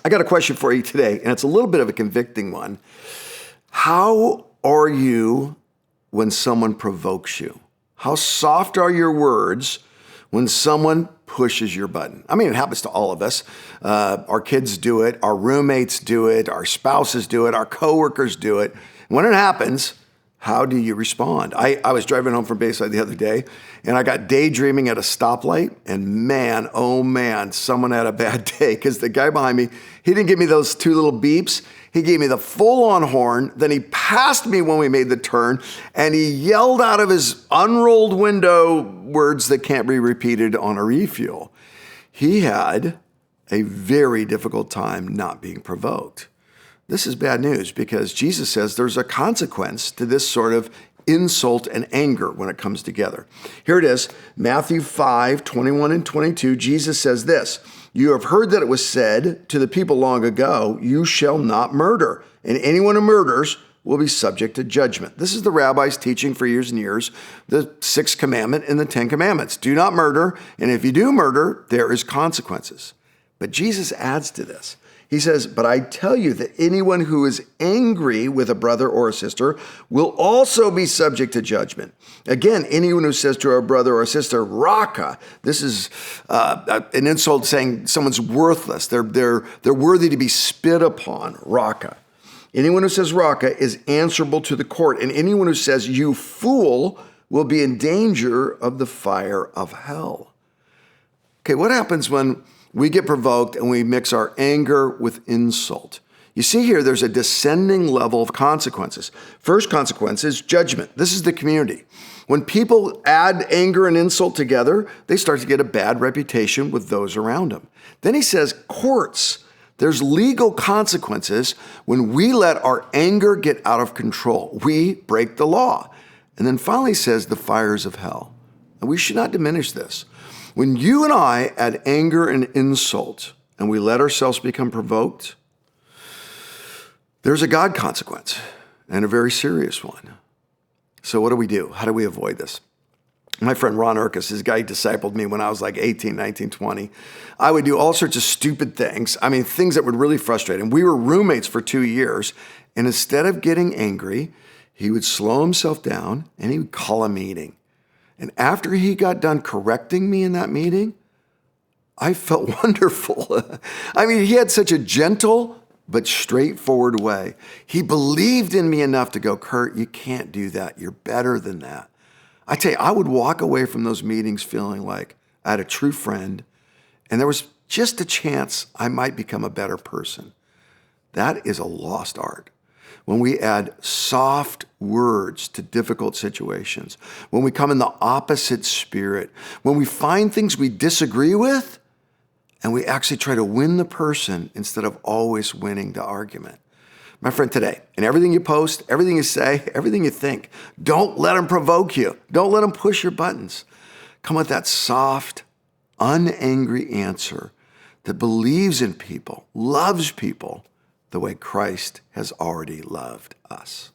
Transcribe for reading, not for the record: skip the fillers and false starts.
I got a question for you today, and it's a little bit of a convicting one. How are you when someone provokes you? How soft are your words when someone pushes your button? I mean, it happens to all of us. Our kids do it, our roommates do it, our spouses do it, our coworkers do it. When it happens, how do you respond? I was driving home from Bayside the other day, and I got daydreaming at a stoplight, and man, oh man, someone had a bad day, because the guy behind me, he didn't give me those two little beeps. He gave me the full-on horn, then he passed me when we made the turn, and he yelled out of his unrolled window words that can't be repeated on a refuel. He had a very difficult time not being provoked. This is bad news, because Jesus says there's a consequence to this sort of insult and anger when it comes together. Here it is, Matthew 5:21 and 22. Jesus says this, "You have heard that it was said to the people long ago, 'You shall not murder, and anyone who murders will be subject to judgment.'" This is the rabbis teaching for years and years, the sixth commandment in the 10 commandments. Do not murder, and if you do murder, there is consequences. But Jesus adds to this. He says, "But I tell you that anyone who is angry with a brother or a sister will also be subject to judgment. Again, anyone who says to a brother or a sister, 'Raka,' this is an insult saying someone's worthless. They're worthy to be spit upon, Raka. Anyone who says Raka is answerable to the court, and anyone who says, 'You fool,' will be in danger of the fire of hell." Okay, what happens when we get provoked and we mix our anger with insult? You see here, there's a descending level of consequences. First consequence is judgment. This is the community. When people add anger and insult together, they start to get a bad reputation with those around them. Then he says courts. There's legal consequences when we let our anger get out of control. We break the law. And then finally says the fires of hell. And we should not diminish this. When you and I add anger and insult and we let ourselves become provoked, there's a God consequence, and a very serious one. So what do we do? How do we avoid this? My friend Ron Urkus, this guy discipled me when I was like 18, 19, 20. I would do all sorts of stupid things. I mean, things that would really frustrate him. We were roommates for 2 years, and instead of getting angry, he would slow himself down and he would call a meeting. And after he got done correcting me in that meeting, I felt wonderful. I mean, he had such a gentle but straightforward way. He believed in me enough to go, "Curt, you can't do that. You're better than that." I tell you, I would walk away from those meetings feeling like I had a true friend, and there was just a chance I might become a better person. That is a lost art. When we add soft words to difficult situations, when we come in the opposite spirit, when we find things we disagree with, and we actually try to win the person instead of always winning the argument. My friend, today, in everything you post, everything you say, everything you think, don't let them provoke you. Don't let them push your buttons. Come with that soft, unangry answer that believes in people, loves people, the way Christ has already loved us.